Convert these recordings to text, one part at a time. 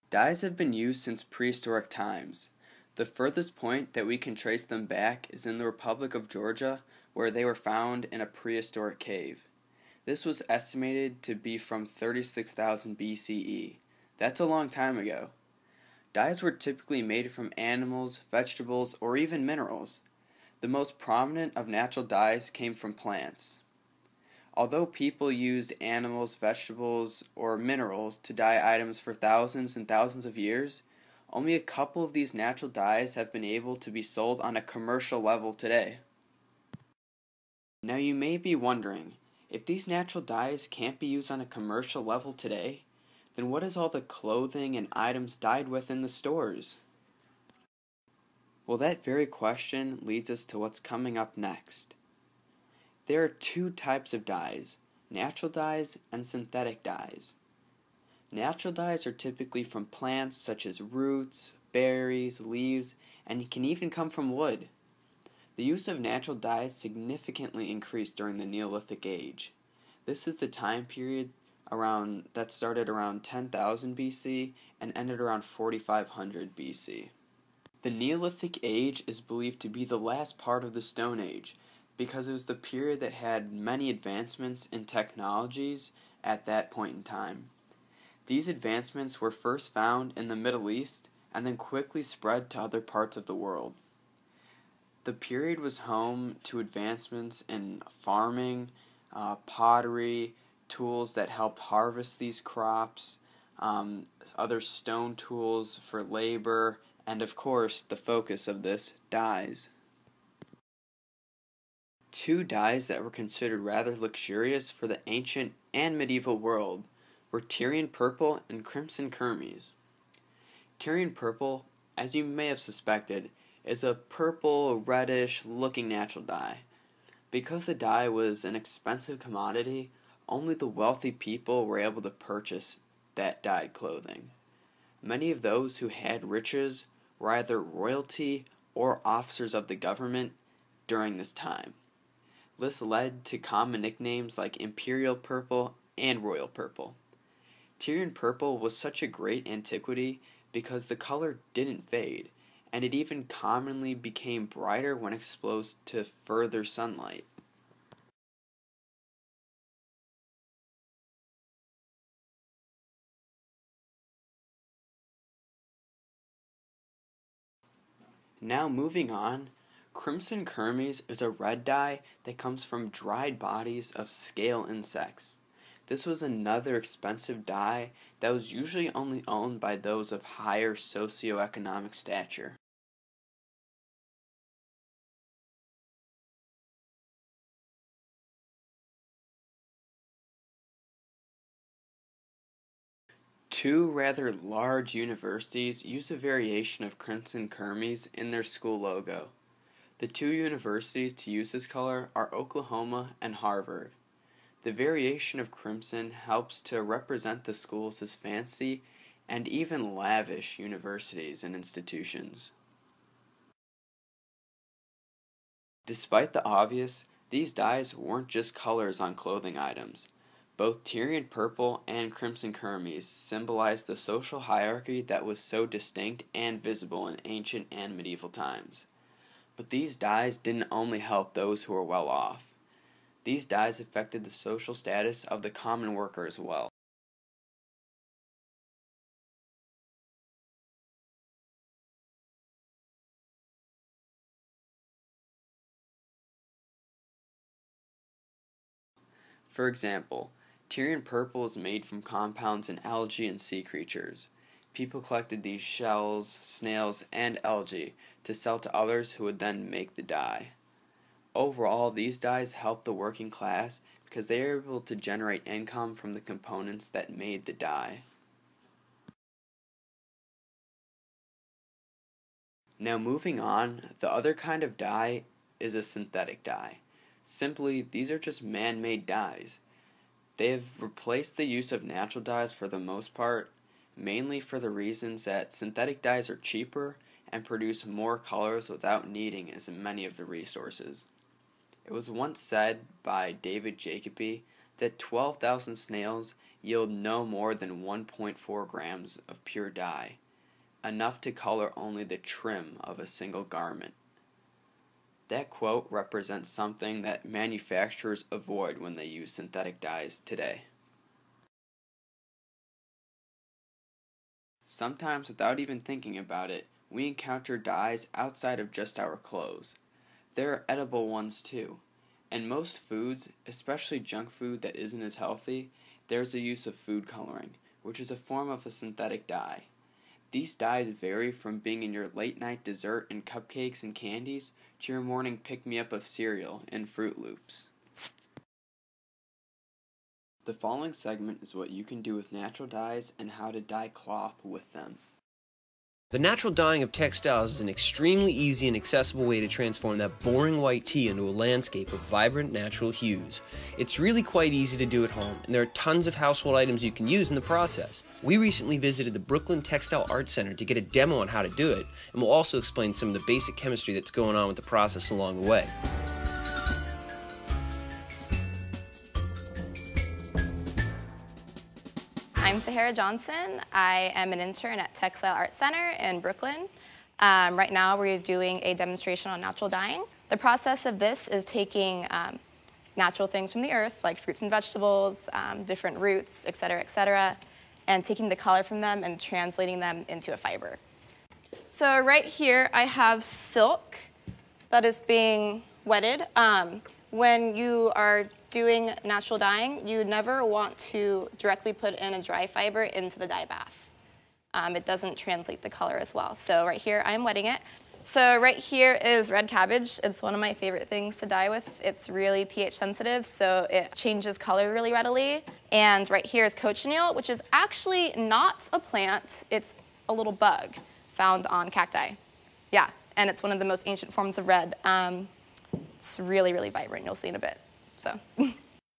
Dyes have been used since prehistoric times. The furthest point that we can trace them back is in the Republic of Georgia, where they were found in a prehistoric cave. This was estimated to be from 36,000 BCE. That's a long time ago. Dyes were typically made from animals, vegetables, or even minerals. The most prominent of natural dyes came from plants. Although people used animals, vegetables, or minerals to dye items for thousands and thousands of years, only a couple of these natural dyes have been able to be sold on a commercial level today. Now you may be wondering, if these natural dyes can't be used on a commercial level today, then what is all the clothing and items dyed with in the stores? Well, that very question leads us to what's coming up next. There are two types of dyes, natural dyes and synthetic dyes. Natural dyes are typically from plants such as roots, berries, leaves, and can even come from wood. The use of natural dyes significantly increased during the Neolithic Age. This is the time period that started around 10,000 BC and ended around 4500 BC. The Neolithic Age is believed to be the last part of the Stone Age, because it was the period that had many advancements in technologies at that point in time. These advancements were first found in the Middle East and then quickly spread to other parts of the world. The period was home to advancements in farming, pottery, tools that helped harvest these crops, other stone tools for labor, and of course the focus of this, dyes. Two dyes that were considered rather luxurious for the ancient and medieval world were Tyrian purple and crimson kermes. Tyrian purple, as you may have suspected, is a purple, reddish looking natural dye. Because the dye was an expensive commodity, only the wealthy people were able to purchase that dyed clothing. Many of those who had riches were either royalty or officers of the government during this time. This led to common nicknames like Imperial Purple and Royal Purple. Tyrian purple was such a great antiquity because the color didn't fade, and it even commonly became brighter when exposed to further sunlight. Now moving on, crimson kermes is a red dye that comes from dried bodies of scale insects. This was another expensive dye that was usually only owned by those of higher socioeconomic stature. Two rather large universities use a variation of crimson kermes in their school logo. The two universities to use this color are Oklahoma and Harvard. The variation of crimson helps to represent the schools as fancy and even lavish universities and institutions. Despite the obvious, these dyes weren't just colors on clothing items. Both Tyrian purple and crimson kermes symbolize the social hierarchy that was so distinct and visible in ancient and medieval times. But these dyes didn't only help those who were well off. These dyes affected the social status of the common worker as well. For example, Tyrian purple is made from compounds in algae and sea creatures. People collected these shells, snails, and algae to sell to others who would then make the dye. Overall, these dyes helped the working class because they were able to generate income from the components that made the dye. Now moving on, the other kind of dye is a synthetic dye. Simply, these are just man-made dyes. They have replaced the use of natural dyes for the most part, mainly for the reasons that synthetic dyes are cheaper and produce more colors without needing as many of the resources. It was once said by David Jacoby that 12,000 snails yield no more than 1.4 grams of pure dye, enough to color only the trim of a single garment. That quote represents something that manufacturers avoid when they use synthetic dyes today. Sometimes, without even thinking about it, we encounter dyes outside of just our clothes. There are edible ones too. And most foods, especially junk food that isn't as healthy, there's a use of food coloring, which is a form of a synthetic dye. These dyes vary from being in your late-night dessert and cupcakes and candies to your morning pick-me-up of cereal and Fruit Loops. The following segment is what you can do with natural dyes and how to dye cloth with them. The natural dyeing of textiles is an extremely easy and accessible way to transform that boring white tee into a landscape of vibrant natural hues. It's really quite easy to do at home, and there are tons of household items you can use in the process. We recently visited the Brooklyn Textile Art Center to get a demo on how to do it, and we'll also explain some of the basic chemistry that's going on with the process along the way. I'm Sahara Johnson. I am an intern at Textile Art Center in Brooklyn. Right now we're doing a demonstration on natural dyeing. The process of this is taking natural things from the earth, like fruits and vegetables, different roots, etc., and taking the color from them and translating them into a fiber. So right here I have silk that is being wetted. When you are doing natural dyeing, you never want to directly put in a dry fiber into the dye bath. It doesn't translate the color as well. So right here, I'm wetting it. So right here is red cabbage. It's one of my favorite things to dye with. It's really pH sensitive, so it changes color really readily. And right here is cochineal, which is actually not a plant. It's a little bug found on cacti. Yeah, and it's one of the most ancient forms of red. It's really, really vibrant. You'll see in a bit. So.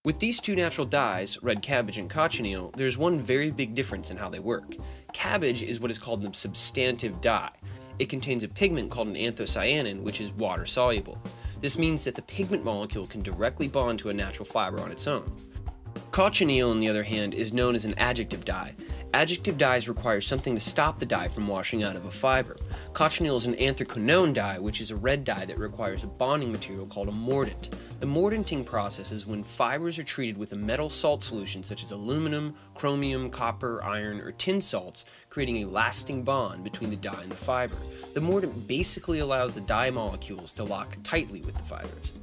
With these two natural dyes, red cabbage and cochineal, there's one very big difference in how they work. Cabbage is what is called the substantive dye. It contains a pigment called an anthocyanin, which is water soluble. This means that the pigment molecule can directly bond to a natural fiber on its own. Cochineal, on the other hand, is known as an adjective dye. Adjective dyes require something to stop the dye from washing out of a fiber. Cochineal is an anthraquinone dye, which is a red dye that requires a bonding material called a mordant. The mordanting process is when fibers are treated with a metal salt solution such as aluminum, chromium, copper, iron, or tin salts, creating a lasting bond between the dye and the fiber. The mordant basically allows the dye molecules to lock tightly with the fibers.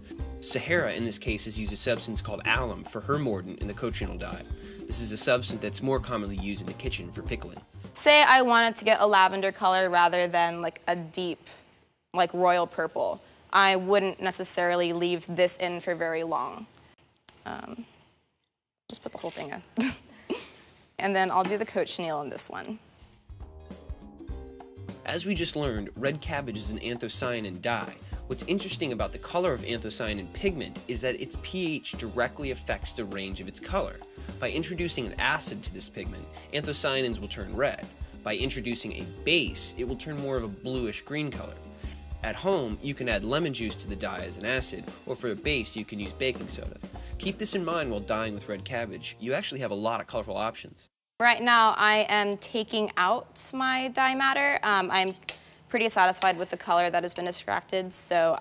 Sahara, in this case, has used a substance called alum for her mordant in the cochineal dye. This is a substance that's more commonly used in the kitchen for pickling. Say I wanted to get a lavender color rather than like a deep, like royal purple. I wouldn't necessarily leave this in for very long. Just put the whole thing in. And then I'll do the cochineal in this one. As we just learned, red cabbage is an anthocyanin dye. What's interesting about the color of anthocyanin pigment is that its pH directly affects the range of its color. By introducing an acid to this pigment, anthocyanins will turn red. By introducing a base, it will turn more of a bluish-green color. At home, you can add lemon juice to the dye as an acid, or for a base, you can use baking soda. Keep this in mind while dyeing with red cabbage. You actually have a lot of colorful options. Right now, I am taking out my dye matter. I'm pretty satisfied with the color that has been extracted, so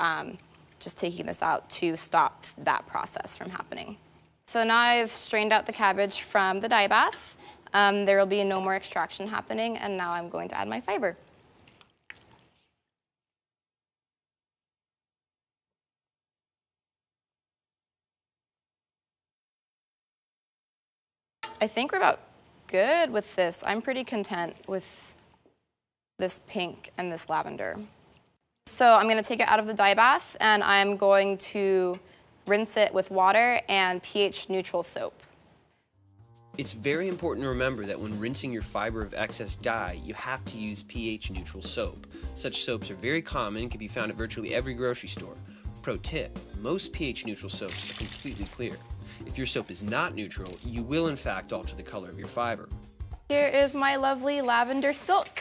just taking this out to stop that process from happening. So now I've strained out the cabbage from the dye bath. There will be no more extraction happening, and now I'm going to add my fiber. I think we're about good with this. I'm pretty content with this pink and this lavender. So I'm going to take it out of the dye bath, and I'm going to rinse it with water and pH neutral soap. It's very important to remember that when rinsing your fiber of excess dye, you have to use pH neutral soap. Such soaps are very common and can be found at virtually every grocery store. Pro tip, most pH neutral soaps are completely clear. If your soap is not neutral, you will in fact alter the color of your fiber. Here is my lovely lavender silk.